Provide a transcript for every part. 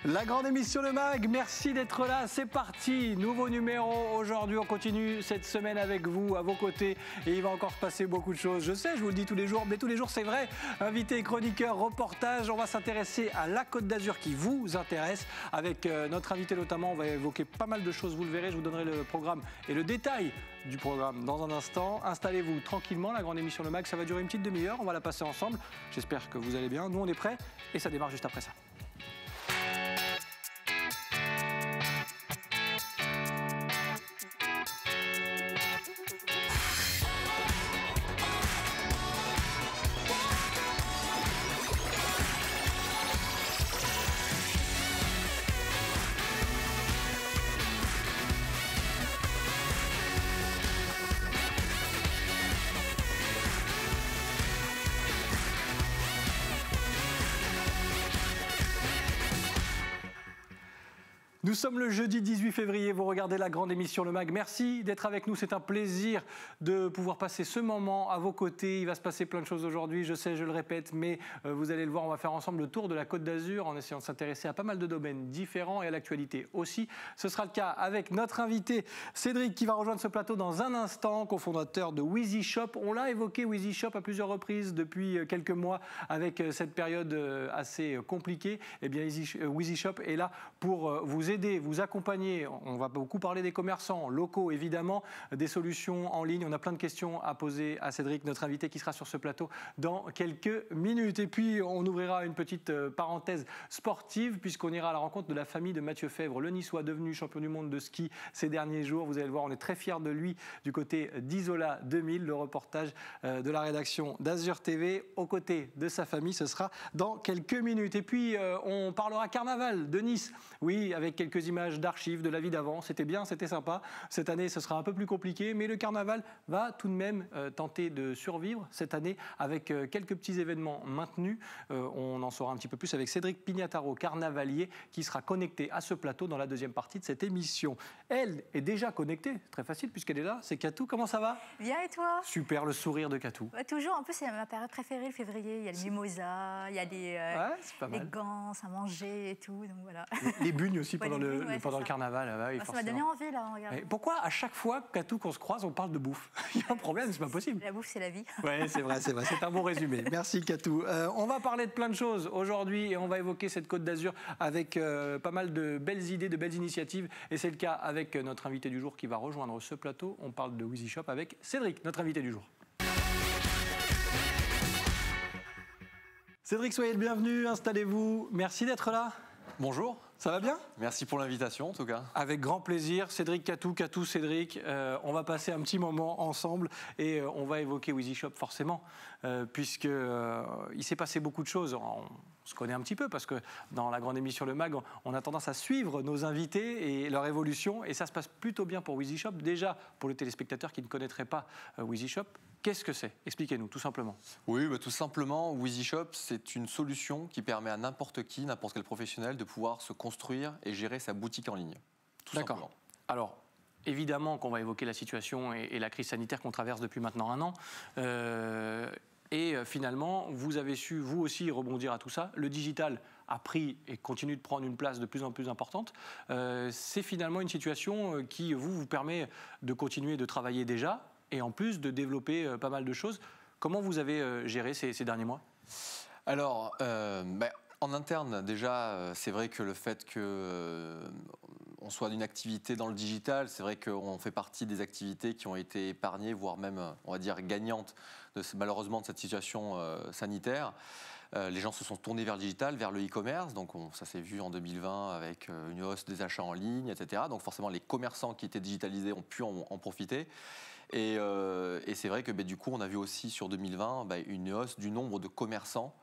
La grande émission Le Mag, merci d'être là, c'est parti. Nouveau numéro aujourd'hui, on continue cette semaine avec vous, à vos côtés. Et il va encore se passer beaucoup de choses. Je sais, je vous le dis tous les jours, mais tous les jours c'est vrai. Invité, chroniqueur, reportage, on va s'intéresser à la Côte d'Azur qui vous intéresse. Avec notre invité notamment, on va évoquer pas mal de choses, vous le verrez. Je vous donnerai le programme et le détail du programme dans un instant. Installez-vous tranquillement, la grande émission Le Mag, ça va durer une petite demi-heure. On va la passer ensemble. J'espère que vous allez bien. Nous, on est prêts et ça démarre juste après ça. Nous sommes le jeudi 18 février, vous regardez la grande émission Le Mag. Merci d'être avec nous, c'est un plaisir de pouvoir passer ce moment à vos côtés. Il va se passer plein de choses aujourd'hui, je sais, je le répète, mais vous allez le voir, on va faire ensemble le tour de la Côte d'Azur en essayant de s'intéresser à pas mal de domaines différents et à l'actualité aussi. Ce sera le cas avec notre invité Cédric qui va rejoindre ce plateau dans un instant, cofondateur de Wheezy Shop. On l'a évoqué, Wheezy Shop, à plusieurs reprises depuis quelques mois avec cette période assez compliquée. Eh bien, Wheezy Shop est là pour vous aider, vous accompagner. On va beaucoup parler des commerçants locaux, évidemment, des solutions en ligne. On a plein de questions à poser à Cédric, notre invité qui sera sur ce plateau dans quelques minutes. Et puis, on ouvrira une petite parenthèse sportive puisqu'on ira à la rencontre de la famille de Mathieu Fèvre, le Niçois devenu champion du monde de ski ces derniers jours. Vous allez le voir, on est très fiers de lui du côté d'Isola 2000. Le reportage de la rédaction d'Azur TV aux côtés de sa famille, ce sera dans quelques minutes. Et puis, on parlera carnaval de Nice. Oui, avec quelques images d'archives de la vie d'avant. C'était bien, c'était sympa. Cette année, ce sera un peu plus compliqué, mais le carnaval va tout de même tenter de survivre cette année avec quelques petits événements maintenus. On en saura un petit peu plus avec Cédric Pignataro, carnavalier, qui sera connecté à ce plateau dans la deuxième partie de cette émission. Elle est déjà connectée, très facile puisqu'elle est là. C'est Katou, comment ça va? Bien, et toi? Super, le sourire de Katou. Toujours, en plus c'est ma période préférée, le février. Il y a le mimosa, il y a des gants à manger et tout, donc voilà. Les bugnes aussi pendant le carnaval. Oui, ça m'a donné envie là, regarde. Pourquoi à chaque fois, Katou, qu'on se croise, on parle de bouffe? Il y a un problème, c'est pas possible. La bouffe, c'est la vie. Oui, c'est vrai, c'est un bon résumé. Merci Katou. On va parler de plein de choses aujourd'hui et on va évoquer cette Côte d'Azur avec pas mal de belles idées, de belles initiatives. Et c'est le cas avec notre invité du jour qui va rejoindre ce plateau. On parle de Wheezy Shop avec Cédric, notre invité du jour. Cédric, soyez le bienvenu, installez-vous. Merci d'être là. Bonjour. Ça va bien? Merci pour l'invitation en tout cas. Avec grand plaisir. Cédric, Katou, Cédric, on va passer un petit moment ensemble et on va évoquer Wheezy Shop forcément, puisque il s'est passé beaucoup de choses. On se connaît un petit peu parce que dans la grande émission Le Mag, on a tendance à suivre nos invités et leur évolution et ça se passe plutôt bien pour Wheezy Shop. Déjà, pour les téléspectateurs qui ne connaîtraient pas Wheezy Shop, qu'est-ce que c'est? Expliquez-nous, tout simplement. Oui, tout simplement, Wheezy Shop, c'est une solution qui permet à n'importe qui, n'importe quel professionnel, de pouvoir se construire et gérer sa boutique en ligne. D'accord. Alors, évidemment qu'on va évoquer la situation et la crise sanitaire qu'on traverse depuis maintenant un an. Et finalement, vous avez su, vous aussi, rebondir à tout ça. Le digital a pris et continue de prendre une place de plus en plus importante. C'est finalement une situation qui vous permet de continuer de travailler déjà et en plus de développer pas mal de choses. Comment vous avez géré ces derniers mois? Alors, en interne, déjà, c'est vrai que le fait qu'on soit d'une activité dans le digital, c'est vrai qu'on fait partie des activités qui ont été épargnées, voire même, on va dire, gagnantes, malheureusement, de cette situation sanitaire. Les gens se sont tournés vers le digital, vers le e-commerce. Donc ça s'est vu en 2020 avec une hausse des achats en ligne, etc. Donc forcément, les commerçants qui étaient digitalisés ont pu en profiter. Et c'est vrai que du coup, on a vu aussi sur 2020 une hausse du nombre de commerçants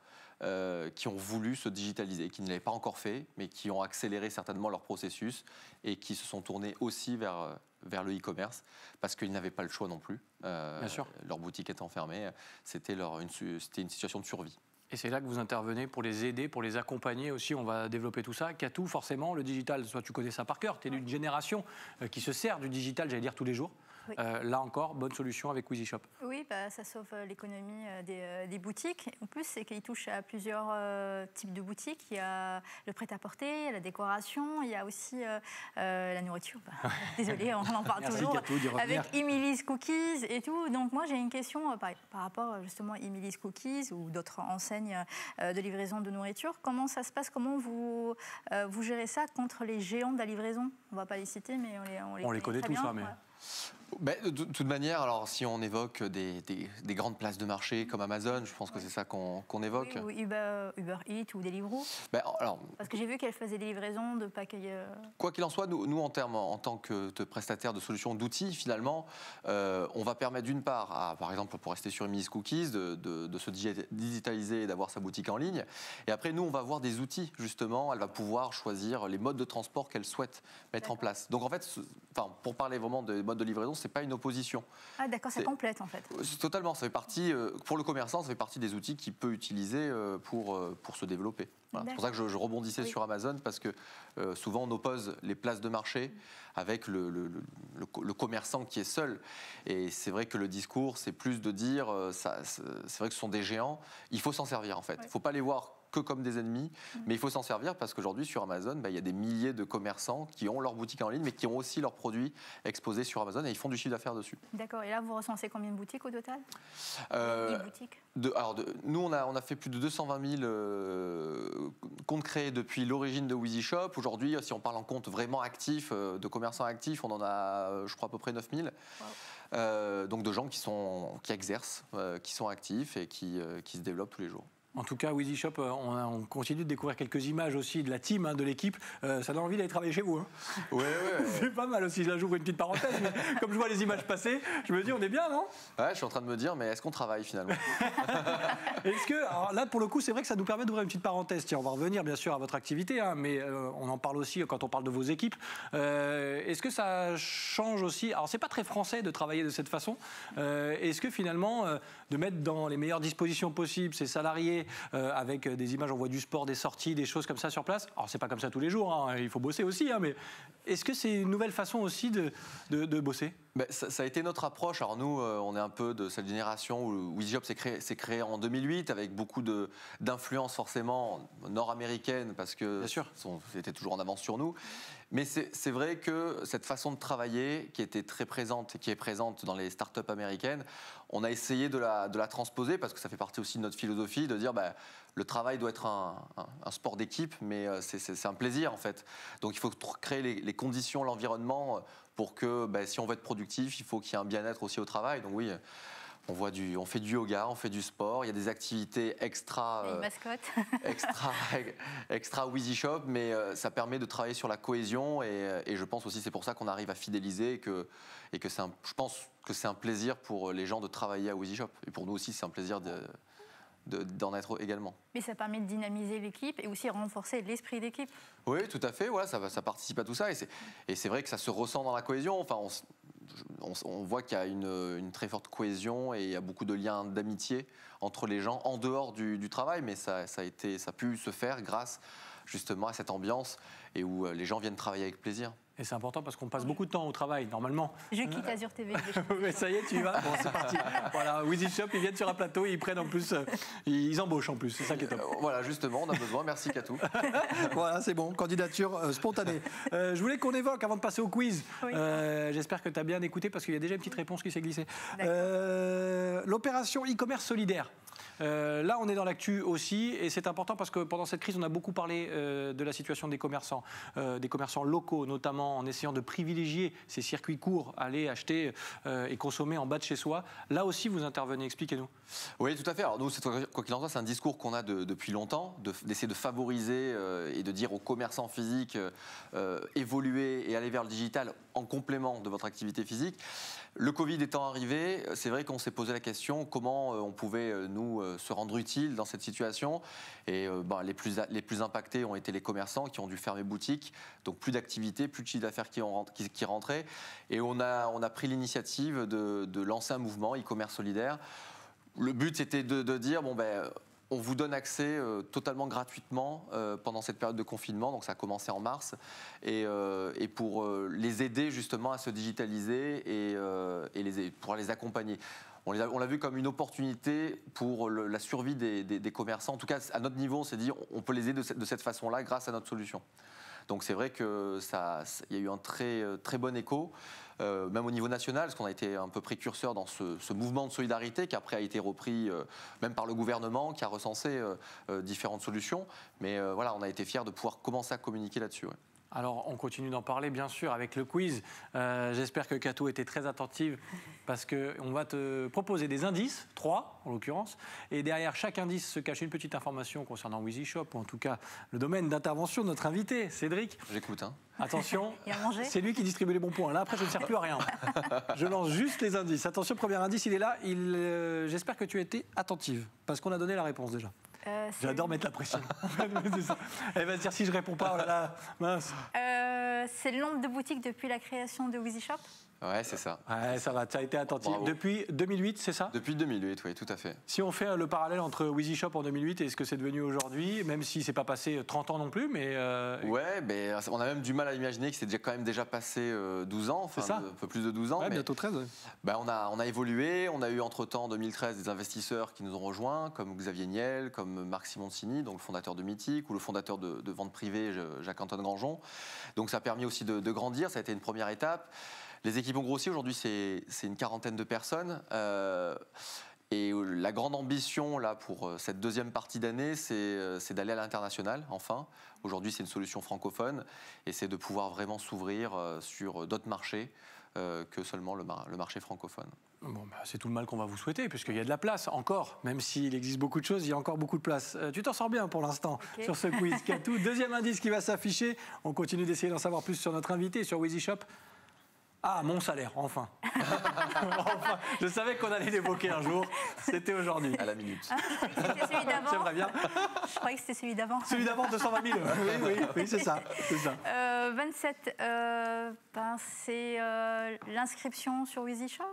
qui ont voulu se digitaliser, qui ne l'avaient pas encore fait, mais qui ont accéléré certainement leur processus et qui se sont tournés aussi vers le e-commerce parce qu'ils n'avaient pas le choix non plus. Bien sûr. Leur boutique étant fermée, c'était une situation de survie. Et c'est là que vous intervenez pour les aider, pour les accompagner aussi. On va développer tout ça. Katou, forcément, le digital, soit tu connais ça par cœur, tu es d'une génération qui se sert du digital, j'allais dire tous les jours. Oui. Là encore, bonne solution avec WheezyShop. Oui, ça sauve l'économie des boutiques. En plus, c'est qu'il touche à plusieurs types de boutiques. Il y a le prêt-à-porter, il y a la décoration, il y a aussi la nourriture. Désolée, on en parle toujours. Katou, avec Emily's Cookies et tout. Donc moi, j'ai une question par rapport justement à Emily's Cookies ou d'autres enseignes de livraison de nourriture. Comment ça se passe? Comment vous gérez ça contre les géants de la livraison? On ne va pas les citer, mais on les connaît tous, bien, ça. Mais... De toute manière, alors si on évoque des grandes places de marché comme Amazon, je pense que c'est ça qu'on évoque. Oui, ou Uber Eats ou Deliveroo. Parce que j'ai vu qu'elle faisait des livraisons de paquets. Quoi qu'il en soit, nous en tant que prestataire de solutions d'outils, finalement, on va permettre d'une part, par exemple pour rester sur Emily's Cookies, de se digitaliser et d'avoir sa boutique en ligne. Et après, nous, on va avoir des outils, justement. Elle va pouvoir choisir les modes de transport qu'elle souhaite mettre en place. Donc en fait, pour parler vraiment des modes de livraison, c'est pas une opposition. Ah d'accord, ça complète en fait. Totalement, ça fait partie, pour le commerçant, ça fait partie des outils qu'il peut utiliser pour se développer. Voilà. C'est pour ça que je rebondissais sur Amazon, parce que souvent on oppose les places de marché avec le commerçant qui est seul. Et c'est vrai que le discours, c'est plus de dire, c'est vrai que ce sont des géants, il faut s'en servir en fait. Il ne faut pas les voir que comme des ennemis, mais il faut s'en servir parce qu'aujourd'hui sur Amazon, il y a des milliers de commerçants qui ont leur boutique en ligne, mais qui ont aussi leurs produits exposés sur Amazon et ils font du chiffre d'affaires dessus. D'accord, et là vous recensez combien de boutiques au total? Boutiques. Nous on a fait plus de 220 000 comptes créés depuis l'origine de WheezyShop. Aujourd'hui, si on parle en compte vraiment actifs, de commerçants actifs, on en a je crois à peu près 9 000. Wow. Donc de gens qui exercent, qui sont actifs et qui se développent tous les jours. En tout cas, WheezyShop, on continue de découvrir quelques images aussi de la team, de l'équipe. Ça donne envie d'aller travailler chez vous. Hein. Ouais. C'est pas mal aussi, là j'ouvre une petite parenthèse, mais comme je vois les images passer, je me dis on est bien, non? Ouais, je suis en train de me dire, mais est-ce qu'on travaille finalement? Alors là, pour le coup, c'est vrai que ça nous permet d'ouvrir une petite parenthèse. Tiens, on va revenir bien sûr à votre activité, mais on en parle aussi quand on parle de vos équipes. Est-ce que ça change aussi? Alors c'est pas très français de travailler de cette façon. Est-ce que finalement, de mettre dans les meilleures dispositions possibles ces salariés, avec des images, on voit du sport, des sorties, des choses comme ça sur place. Alors c'est pas comme ça tous les jours, hein, il faut bosser aussi, hein, mais est-ce que c'est une nouvelle façon aussi de bosser? Ça a été notre approche. Alors nous, on est un peu de cette génération où WheezyShop s'est créé en 2008 avec beaucoup d'influence forcément nord-américaine parce que c'était toujours en avance sur nous. Mais c'est vrai que cette façon de travailler qui était très présente et qui est présente dans les startups américaines, on a essayé de la transposer parce que ça fait partie aussi de notre philosophie de dire le travail doit être un sport d'équipe, mais c'est un plaisir en fait. Donc il faut créer les conditions, l'environnement pour que si on veut être productif, il faut qu'il y ait un bien-être aussi au travail. Donc oui, on fait du yoga, on fait du sport, il y a des activités extra WheezyShop, mais ça permet de travailler sur la cohésion et je pense aussi c'est pour ça qu'on arrive à fidéliser et que je pense que c'est un plaisir pour les gens de travailler à WheezyShop. Et pour nous aussi, c'est un plaisir d'en être également. Mais ça permet de dynamiser l'équipe et aussi renforcer l'esprit d'équipe. Oui, tout à fait, voilà, ça participe à tout ça et c'est vrai que ça se ressent dans la cohésion. Enfin, on voit qu'il y a une très forte cohésion et il y a beaucoup de liens d'amitié entre les gens en dehors du travail, mais ça a pu se faire grâce justement à cette ambiance et où les gens viennent travailler avec plaisir. Et c'est important parce qu'on passe beaucoup de temps au travail, normalement. Je quitte Azure TV. Mais ça y est, tu y vas. Bon, c'est parti. Voilà, WheezyShop, ils viennent sur un plateau, ils prennent en plus, ils embauchent en plus. C'est ça qui est top. Voilà, justement, on a besoin. Merci Katou. Voilà, c'est bon. Candidature spontanée. Je voulais qu'on évoque, avant de passer au quiz, j'espère que tu as bien écouté parce qu'il y a déjà une petite réponse qui s'est glissée. L'opération e-commerce solidaire. Là, on est dans l'actu aussi, et c'est important parce que pendant cette crise, on a beaucoup parlé de la situation des commerçants locaux, notamment en essayant de privilégier ces circuits courts, aller acheter et consommer en bas de chez soi. Là aussi, vous intervenez, expliquez-nous. Oui, tout à fait. Alors nous, quoi qu'il en soit, c'est un discours qu'on a depuis longtemps, d'essayer de favoriser et de dire aux commerçants physiques évoluer et aller vers le digital en complément de votre activité physique. Le Covid étant arrivé, c'est vrai qu'on s'est posé la question comment on pouvait, nous, se rendre utile dans cette situation. Et les plus impactés ont été les commerçants qui ont dû fermer boutique, donc plus d'activité, plus de chiffre d'affaires qui rentraient. Et on a pris l'initiative de lancer un mouvement e-commerce solidaire. Le but, c'était de dire, on vous donne accès totalement gratuitement pendant cette période de confinement, donc ça a commencé en mars, et pour les aider justement à se digitaliser et pouvoir les accompagner. On l'a vu comme une opportunité pour la survie des commerçants. En tout cas, à notre niveau, on s'est dit on peut les aider de cette façon-là grâce à notre solution. Donc c'est vrai qu'il y a eu un très bon écho, même au niveau national, parce qu'on a été un peu précurseur dans ce mouvement de solidarité qui après a été repris même par le gouvernement, qui a recensé différentes solutions. Mais voilà, on a été fiers de pouvoir commencer à communiquer là-dessus. Ouais. Alors, on continue d'en parler, bien sûr, avec le quiz. J'espère que Katou était très attentive parce qu'on va te proposer des indices, 3 en l'occurrence, et derrière chaque indice se cache une petite information concernant WheezyShop, ou en tout cas le domaine d'intervention de notre invité, Cédric. J'écoute. Hein. Attention, c'est lui qui distribue les bons points. Là, après, je ne sers plus à rien. Je lance juste les indices. Attention, premier indice, il est là. J'espère que tu as été attentive parce qu'on a donné la réponse déjà. J'adore mettre la pression. Elle va se dire si je réponds pas, oh là là, mince. C'est le nombre de boutiques depuis la création de WheezyShop. Ouais, c'est ça. Ouais, ça va, tu as été attentif. Bravo. Depuis 2008, c'est ça? Depuis 2008, oui, tout à fait. Si on fait le parallèle entre WheezyShop en 2008 et ce que c'est devenu aujourd'hui, même si c'est pas passé 30 ans non plus, mais... Ouais, mais on a même du mal à imaginer que c'est quand même déjà passé 12 ans, enfin un peu plus de 12 ans. Ouais, mais bientôt 13. Ouais. Ben on a évolué, on a eu entre-temps en 2013 des investisseurs qui nous ont rejoints, comme Xavier Niel, comme Marc Simoncini, donc le fondateur de Mythique, ou le fondateur de vente privée, Jacques-Antoine Grangeon. Donc ça a permis aussi de grandir, ça a été une première étape. Les équipes ont grossi, aujourd'hui c'est une quarantaine de personnes. Et la grande ambition là, pour cette deuxième partie d'année, c'est d'aller à l'international, enfin. Aujourd'hui, c'est une solution francophone et c'est de pouvoir vraiment s'ouvrir sur d'autres marchés que seulement le marché francophone. Bon, bah, c'est tout le mal qu'on va vous souhaiter, puisqu'il y a de la place encore, même s'il existe beaucoup de choses, il y a encore beaucoup de place. Tu t'en sors bien pour l'instant sur ce quiz. Katou, deuxième indice qui va s'afficher. On continue d'essayer d'en savoir plus sur notre invité, sur WheezyShop. Ah, mon salaire, enfin. Enfin. Je savais qu'on allait l'évoquer un jour. C'était aujourd'hui. À la minute. Ah, c'était celui d'avant. J'aimerais bien. Je croyais que c'était celui d'avant. Celui d'avant, 220 000. Oui, c'est ça. 27, c'est l'inscription sur WheezyShop.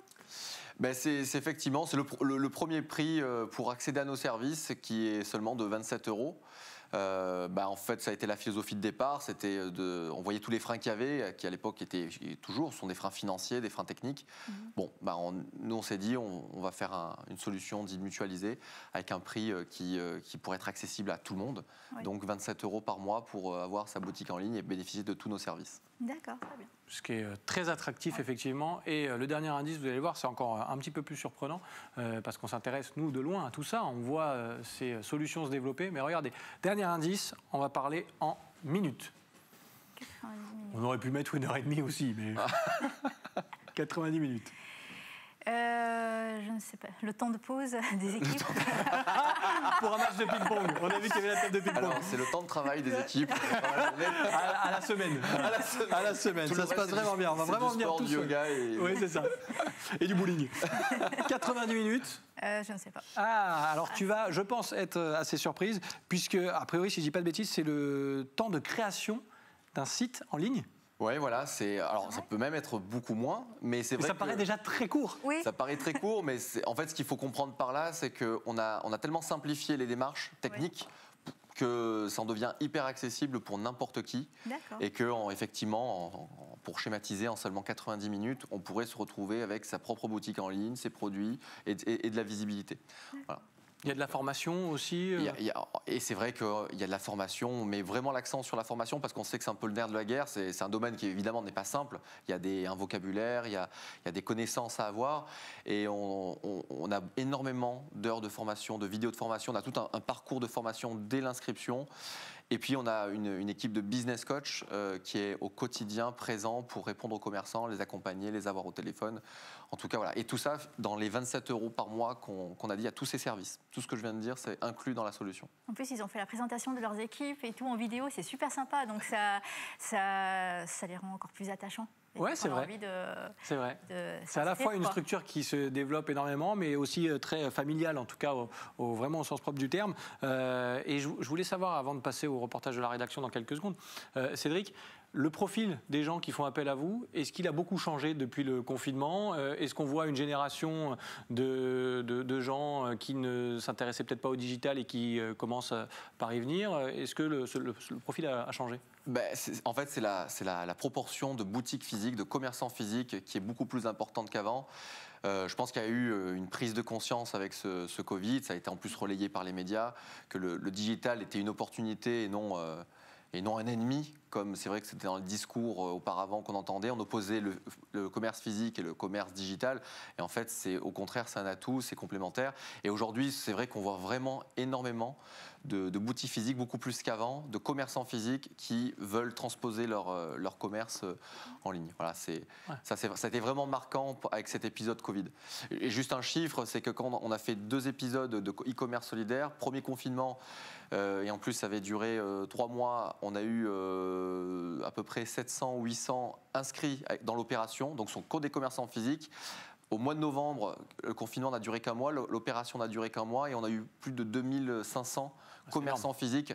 Ben c'est effectivement le premier prix pour accéder à nos services qui est seulement de 27 €. En fait, ça a été la philosophie de départ. On voyait tous les freins qu'il y avait, qui à l'époque étaient toujours sont des freins financiers, des freins techniques. Bon, nous on s'est dit, on va faire une solution dite mutualisée avec un prix qui pourrait être accessible à tout le monde. Oui. Donc 27 € par mois pour avoir sa boutique en ligne et bénéficier de tous nos services. D'accord, très bien. Ce qui est très attractif, effectivement. Et le dernier indice, vous allez voir, c'est encore un petit peu plus surprenant parce qu'on s'intéresse, nous, de loin à tout ça. On voit ces solutions se développer. Mais regardez, dernier indice, on va parler en minutes. 90 minutes. On aurait pu mettre 1h30 aussi, mais 90 minutes. Je ne sais pas. Le temps de pause des équipes. Pour un match de ping-pong. On a vu qu'il y avait la table de ping-pong. Alors, c'est le temps de travail des équipes. à la semaine. À la semaine. Ça se passe vraiment bien. On va vraiment venir tous. Du yoga et... Oui, c'est ça. Et du bowling. 90 minutes. Je ne sais pas. Ah, alors tu vas, je pense, être assez surprise, puisque, a priori, si je ne dis pas de bêtises, c'est le temps de création d'un site en ligne. Oui, voilà. Alors, ça peut même être beaucoup moins, mais c'est vrai. Ça paraît déjà très court. Oui. Ça paraît très court, mais en fait, ce qu'il faut comprendre par là, c'est qu'on a tellement simplifié les démarches techniques que ça en devient hyper accessible pour n'importe qui. Et que, effectivement, pour schématiser, en seulement 90 minutes, on pourrait se retrouver avec sa propre boutique en ligne, ses produits et de la visibilité. Voilà. Il y a de la formation aussi Et c'est vrai qu'il y a de la formation, mais vraiment l'accent sur la formation, parce qu'on sait que c'est un peu le nerf de la guerre. C'est un domaine qui, évidemment, n'est pas simple. Il y a un vocabulaire, il y a des connaissances à avoir. Et on a énormément d'heures de formation, de vidéos de formation. On a tout un parcours de formation dès l'inscription. Et puis, on a une équipe de business coach qui est au quotidien présent pour répondre aux commerçants, les accompagner, les avoir au téléphone. En tout cas, voilà. Et tout ça, dans les 27 € par mois qu'on a dit à tous ces services. Tout ce que je viens de dire, c'est inclus dans la solution. En plus, ils ont fait la présentation de leurs équipes et tout en vidéo. C'est super sympa. Donc, ça les rend encore plus attachants. Oui, c'est vrai. C'est vrai. C'est à la fois une structure qui se développe énormément, mais aussi très familiale, en tout cas, vraiment au sens propre du terme. Et je voulais savoir, avant de passer au reportage de la rédaction dans quelques secondes, Cédric, Le profil des gens qui font appel à vous, est-ce qu'il a beaucoup changé depuis le confinement? Est-ce qu'on voit une génération de gens qui ne s'intéressaient peut-être pas au digital et qui commencent par y venir? Est-ce que le profil a changé? En fait, c'est la proportion de boutiques physiques, de commerçants physiques qui est beaucoup plus importante qu'avant. Je pense qu'il y a eu une prise de conscience avec ce Covid. Ça a été en plus relayé par les médias, que le digital était une opportunité et non un ennemi, comme c'est vrai que c'était dans le discours auparavant qu'on entendait. On opposait le commerce physique et le commerce digital. Et en fait, au contraire, c'est un atout, c'est complémentaire. Et aujourd'hui, c'est vrai qu'on voit vraiment énormément de boutiques physiques, beaucoup plus qu'avant, de commerçants physiques qui veulent transposer leur commerce en ligne. Voilà, ça a été vraiment marquant avec cet épisode Covid. Et juste un chiffre, c'est que quand on a fait 2 épisodes de e-commerce solidaire, premier confinement, et en plus ça avait duré 3 mois, on a eu à peu près 700 ou 800 inscrits dans l'opération, donc ce sont que des commerçants physiques. Au mois de novembre, le confinement n'a duré qu'un mois, l'opération n'a duré qu'un mois et on a eu plus de 2500 commerçants physiques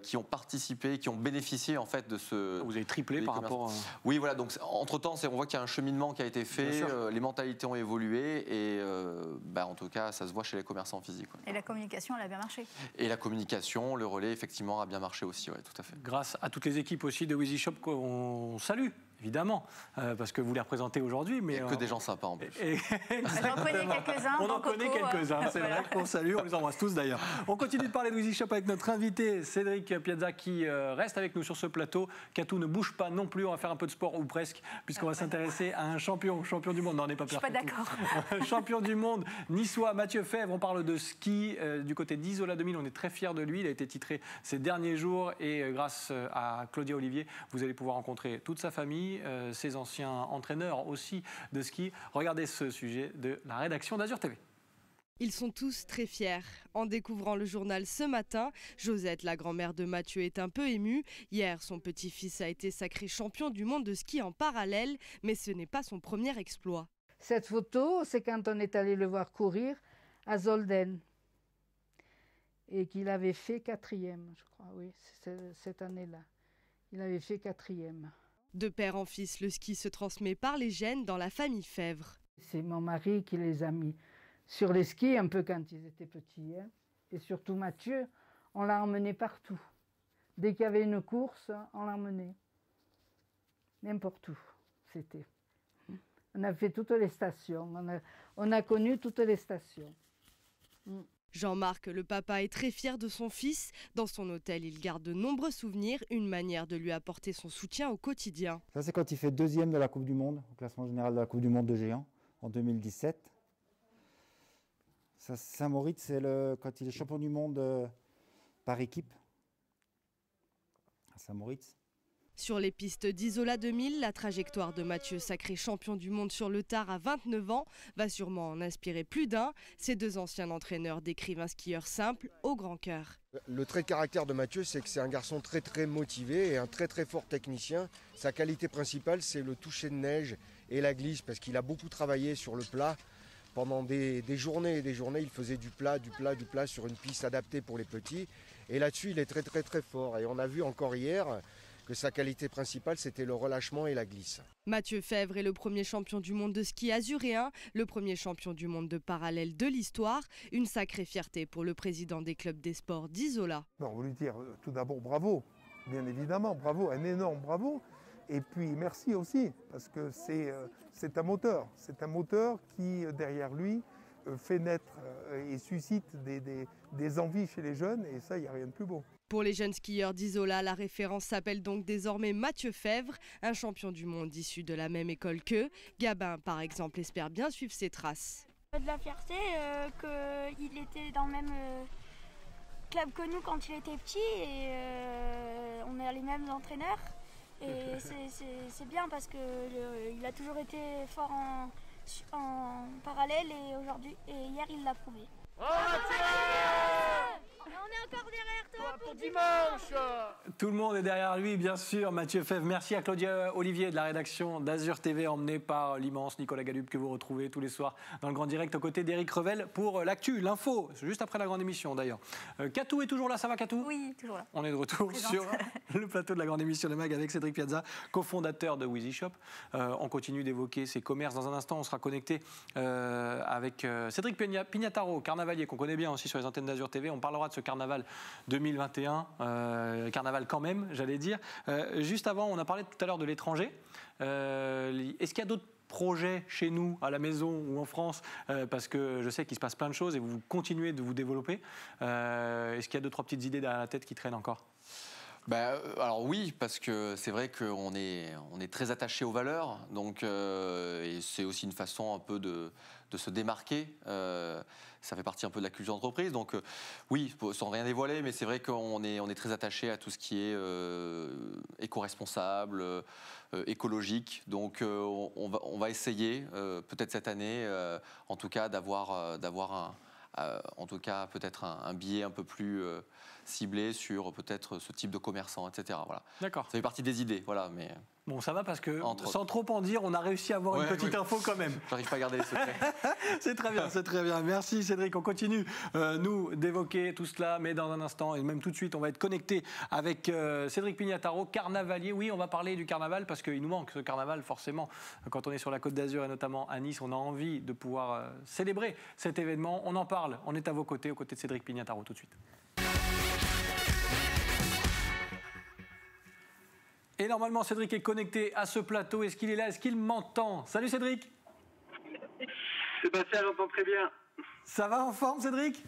qui ont participé, qui ont bénéficié en fait de ce... Vous avez triplé par rapport à... Oui, voilà, donc entre-temps, on voit qu'il y a un cheminement qui a été fait, les mentalités ont évolué et en tout cas, ça se voit chez les commerçants physiques. Ouais. Et la communication, elle a bien marché. Et la communication, le relais, effectivement, a bien marché aussi, ouais, tout à fait. Grâce à toutes les équipes aussi de Weezy Shop qu'on salue, évidemment, parce que vous les représentez aujourd'hui. Mais que des gens sympas en plus. J'en connais quelques-uns. On en connaît quelques-uns, c'est vrai qu'on salue, on les embrasse tous d'ailleurs. On continue de parler de Weezy Shop avec notre invité Cédric Piazza qui reste avec nous sur ce plateau. Katou ne bouge pas non plus, on va faire un peu de sport ou presque, puisqu'on va s'intéresser à un champion du monde. Non, on n'est pas peur. Je suis pas d'accord. Champion du monde niçois, Mathieu Febvre. On parle de ski du côté d'Isola 2000. On est très fiers de lui. Il a été titré ces derniers jours et grâce à Claudia Olivier, vous allez pouvoir rencontrer toute sa famille, ses anciens entraîneurs aussi de ski. Regardez ce sujet de la rédaction d'Azur TV. Ils sont tous très fiers. En découvrant le journal ce matin, Josette, la grand-mère de Mathieu, est un peu émue. Hier, son petit-fils a été sacré champion du monde de ski en parallèle, mais ce n'est pas son premier exploit. Cette photo, c'est quand on est allé le voir courir à Zolden et qu'il avait fait 4e, je crois, oui, cette année-là. Il avait fait 4e. De père en fils, le ski se transmet par les gènes dans la famille Febvre. C'est mon mari qui les a mis sur les skis un peu quand ils étaient petits. Hein. Et surtout Mathieu, on l'a emmené partout. Dès qu'il y avait une course, on l'emmenait. N'importe où, c'était. On a fait toutes les stations. On a connu toutes les stations. Jean-Marc, le papa, est très fier de son fils. Dans son hôtel, il garde de nombreux souvenirs, une manière de lui apporter son soutien au quotidien. Ça, c'est quand il fait 2e de la Coupe du Monde, au classement général de la Coupe du Monde de géant, en 2017. Saint-Moritz, c'est quand il est champion du monde par équipe, à Saint-Moritz. Sur les pistes d'Isola 2000, la trajectoire de Mathieu, sacré champion du monde sur le tard à 29 ans, va sûrement en inspirer plus d'un. Ces 2 anciens entraîneurs décrivent un skieur simple, au grand cœur. Le trait de caractère de Mathieu, c'est que c'est un garçon très très motivé et un très très fort technicien. Sa qualité principale, c'est le toucher de neige et la glisse, parce qu'il a beaucoup travaillé sur le plat. Pendant des journées et des journées, il faisait du plat sur une piste adaptée pour les petits. Et là-dessus, il est très très très fort. Et on a vu encore hier que sa qualité principale, c'était le relâchement et la glisse. Mathieu Febvre est le premier champion du monde de ski azuréen, le premier champion du monde de parallèle de l'histoire. Une sacrée fierté pour le président des clubs des sports d'Isola. On veut lui dire tout d'abord bravo, bien évidemment, bravo, un énorme bravo. Et puis merci aussi, parce que c'est un moteur. C'est un moteur qui, derrière lui, fait naître et suscite des envies chez les jeunes. Et ça, il n'y a rien de plus beau. Pour les jeunes skieurs d'Isola, la référence s'appelle donc désormais Mathieu Febvre, un champion du monde issu de la même école qu'eux. Gabin, par exemple, espère bien suivre ses traces. De la fierté qu'il était dans le même club que nous quand il était petit et on a les mêmes entraîneurs. Et c'est bien parce qu'il a toujours été fort en parallèle et hier il l'a prouvé. est encore derrière toi pour dimanche. Tout le monde est derrière lui, bien sûr. Mathieu Fèvre, merci à Claudia Olivier de la rédaction d'Azur TV, emmené par l'immense Nicolas Gallup que vous retrouvez tous les soirs dans le Grand Direct aux côtés d'Éric Revel pour l'actu, l'info, juste après la grande émission d'ailleurs. Katou est toujours là, ça va Katou? Oui, toujours là. On est de retour sur le plateau de la grande émission Le Mag avec Cédric Piazza, cofondateur de Weezy Shop. On continue d'évoquer ses commerces. Dans un instant, on sera connecté avec Cédric Pignataro, carnavalier qu'on connaît bien aussi sur les antennes d'Azur TV. On parlera de ce carnaval 2021, carnaval quand même, j'allais dire. Juste avant, on a parlé tout à l'heure de l'étranger. Est-ce qu'il y a d'autres projets chez nous, à la maison ou en France, parce que je sais qu'il se passe plein de choses et vous continuez de vous développer. Est-ce qu'il y a 2-3 petites idées derrière la tête qui traînent encore? Alors oui, parce que c'est vrai qu'on est très attaché aux valeurs, donc, et c'est aussi une façon un peu de se démarquer. Ça fait partie un peu de la culture d'entreprise, donc oui, sans rien dévoiler, mais c'est vrai qu'on est très attaché à tout ce qui est éco-responsable, écologique. Donc on va essayer, peut-être cette année, en tout cas, d'avoir en tout cas peut-être un billet un peu plus ciblé sur peut-être ce type de commerçant, etc. Voilà. D'accord. Ça fait partie des idées, voilà. Mais bon, ça va parce que, sans trop en dire, on a réussi à avoir une petite info quand même. J'arrive pas à garder les secrets. C'est très bien, c'est très bien. Merci Cédric. On continue, nous, d'évoquer tout cela, mais dans un instant, et même tout de suite, on va être connecté avec Cédric Pignataro, carnavalier. Oui, on va parler du carnaval parce qu'il nous manque ce carnaval, forcément. Quand on est sur la Côte d'Azur et notamment à Nice, on a envie de pouvoir célébrer cet événement. On en parle, on est à vos côtés, aux côtés de Cédric Pignataro tout de suite. Et normalement, Cédric est connecté à ce plateau. Est-ce qu'il est là? Est-ce qu'il m'entend? Salut Cédric. Sébastien, j'entends très bien. Ça va en forme, Cédric?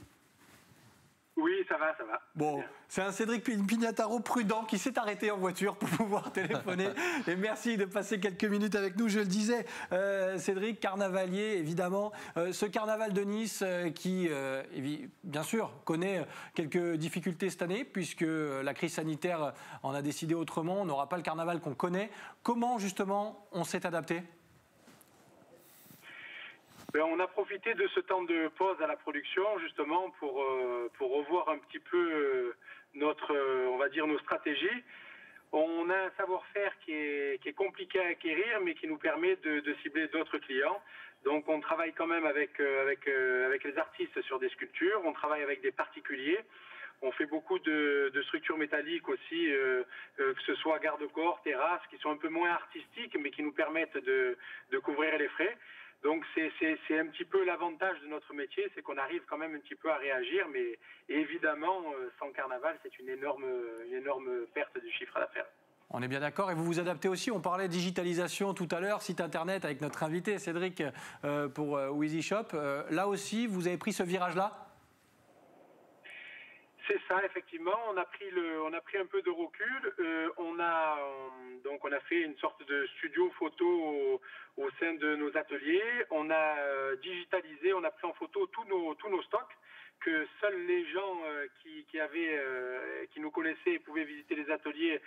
Oui, ça va, ça va. Bon, c'est un Cédric Pignataro prudent qui s'est arrêté en voiture pour pouvoir téléphoner. Et merci de passer quelques minutes avec nous. Je le disais, Cédric, carnavalier, évidemment. Ce carnaval de Nice qui, bien sûr, connaît quelques difficultés cette année puisque la crise sanitaire en a décidé autrement. On n'aura pas le carnaval qu'on connaît. Comment, justement, on s'est adapté ? On a profité de ce temps de pause à la production justement pour revoir un petit peu on va dire nos stratégies. On a un savoir-faire qui est compliqué à acquérir mais qui nous permet de cibler d'autres clients. Donc on travaille quand même avec les artistes sur des sculptures, on travaille avec des particuliers. On fait beaucoup de structures métalliques aussi, que ce soit garde-corps, terrasses, qui sont un peu moins artistiques mais qui nous permettent de couvrir les frais. Donc c'est un petit peu l'avantage de notre métier, c'est qu'on arrive quand même un petit peu à réagir, mais évidemment, sans carnaval, c'est une énorme perte du chiffre d'affaires. On est bien d'accord, et vous vous adaptez aussi. On parlait digitalisation tout à l'heure, site internet avec notre invité Cédric pour Weezy Shop. Là aussi, vous avez pris ce virage-là ? C'est ça, effectivement. On a pris un peu de recul. On a fait une sorte de studio photo au sein de nos ateliers. On a digitalisé, on a pris en photo tous nos stocks que seuls les gens qui nous connaissaient et pouvaient visiter les ateliers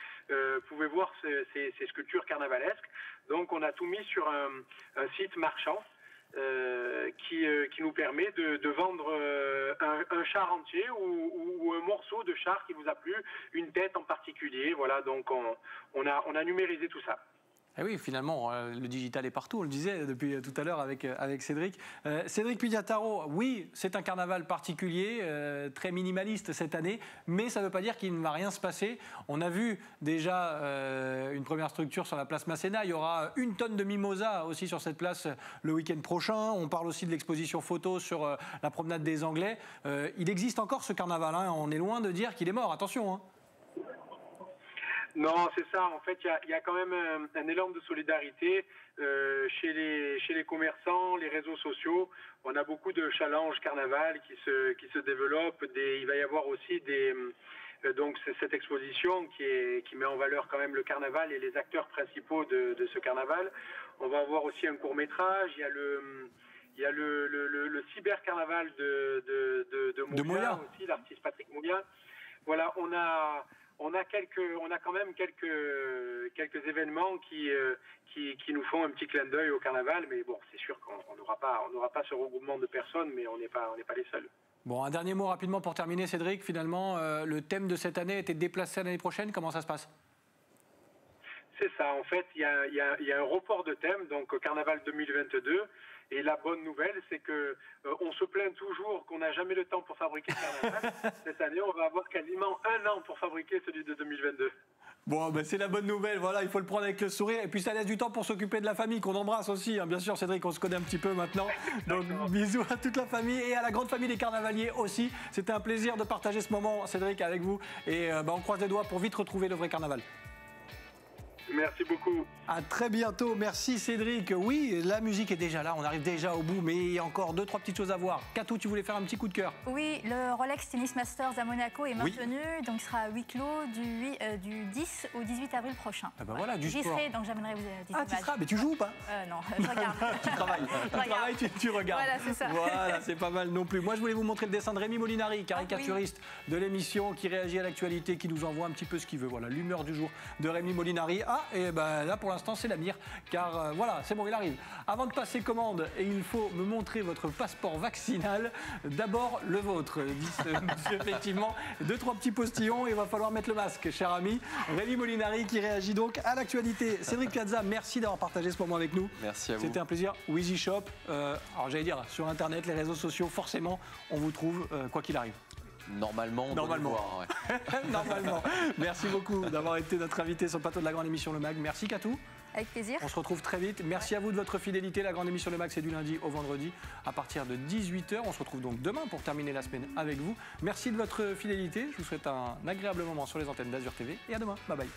pouvaient voir ces sculptures carnavalesques. Donc on a tout mis sur un site marchand. Qui nous permet de vendre un char entier ou un morceau de char qui vous a plu, une tête en particulier. Voilà, donc on a numérisé tout ça. Et oui, finalement, le digital est partout, on le disait depuis tout à l'heure avec Cédric. Cédric Pignataro, oui, c'est un carnaval particulier, très minimaliste cette année, mais ça ne veut pas dire qu'il ne va rien se passer. On a vu déjà une première structure sur la place Masséna. Il y aura 1 tonne de mimosa aussi sur cette place le week-end prochain. On parle aussi de l'exposition photo sur la promenade des Anglais. Il existe encore ce carnaval, hein. On est loin de dire qu'il est mort, attention, hein. Non, c'est ça. En fait, il y a quand même un élan de solidarité chez les commerçants, les réseaux sociaux. On a beaucoup de challenges carnaval qui se développent. Il va y avoir aussi donc c'est cette exposition qui met en valeur quand même le carnaval et les acteurs principaux de ce carnaval. On va avoir aussi un court-métrage. Il y a le cyber-carnaval de Moulia aussi, l'artiste Patrick Moulia. Voilà, on a quand même quelques événements qui nous font un petit clin d'œil au carnaval, mais bon, c'est sûr qu'on n'aura pas ce regroupement de personnes, mais on n'est pas les seuls. Bon, un dernier mot rapidement pour terminer, Cédric. Finalement, le thème de cette année a été déplacé à l'année prochaine. Comment ça se passe? C'est ça, en fait, il y a un report de thème, donc Carnaval 2022. Et la bonne nouvelle, c'est que on se plaint toujours qu'on n'a jamais le temps pour fabriquer le Carnaval. Cette année, on va avoir quasiment 1 an pour fabriquer celui de 2022. Bon, ben c'est la bonne nouvelle, voilà, il faut le prendre avec le sourire. Et puis ça laisse du temps pour s'occuper de la famille, qu'on embrasse aussi. Hein. Bien sûr, Cédric, on se connaît un petit peu maintenant. Donc bisous à toute la famille et à la grande famille des carnavaliers aussi. C'était un plaisir de partager ce moment, Cédric, avec vous. Et on croise les doigts pour vite retrouver le vrai carnaval. Merci beaucoup. À très bientôt. Merci Cédric. Oui, la musique est déjà là. On arrive déjà au bout, mais il y a encore 2-3 petites choses à voir. Katou, tu voulais faire un petit coup de cœur? Oui, le Rolex Tennis Masters à Monaco est maintenu. Donc, il sera à huis clos du 10 au 18 avril prochain. Ah ben voilà, du J'y sport. serai, donc j'amènerai des images. Ah, tu seras, mais tu joues ou pas? Non, je regarde. Tu travailles. Tu travailles, tu regardes. Voilà, c'est ça. Voilà, c'est pas mal non plus. Moi, je voulais vous montrer le dessin de Rémi Molinari, caricaturiste de l'émission, qui réagit à l'actualité, qui nous envoie un petit peu ce qu'il veut. Voilà, l'humeur du jour de Rémi Molinari. Ah, et ben là, pour l'instant, c'est la mire, car voilà, c'est bon, il arrive. Avant de passer commande, et il faut me montrer votre passeport vaccinal. D'abord, le vôtre, dit ce monsieur, effectivement. 2-3 petits postillons, et il va falloir mettre le masque, cher ami. Rémi Molinari qui réagit donc à l'actualité. Cédric Piazza, merci d'avoir partagé ce moment avec nous. Merci à vous. C'était un plaisir. Weezy Shop, alors j'allais dire, sur Internet, les réseaux sociaux, forcément, on vous trouve, quoi qu'il arrive. Normalement, on doit le voir, ouais. Normalement. Merci beaucoup d'avoir été notre invité sur le plateau de la grande émission Le Mag. Merci Katou. Avec plaisir. On se retrouve très vite. Merci à vous de votre fidélité. La grande émission Le Mag, c'est du lundi au vendredi à partir de 18h. On se retrouve donc demain pour terminer la semaine avec vous. Merci de votre fidélité. Je vous souhaite un agréable moment sur les antennes d'Azur TV et à demain. Bye bye.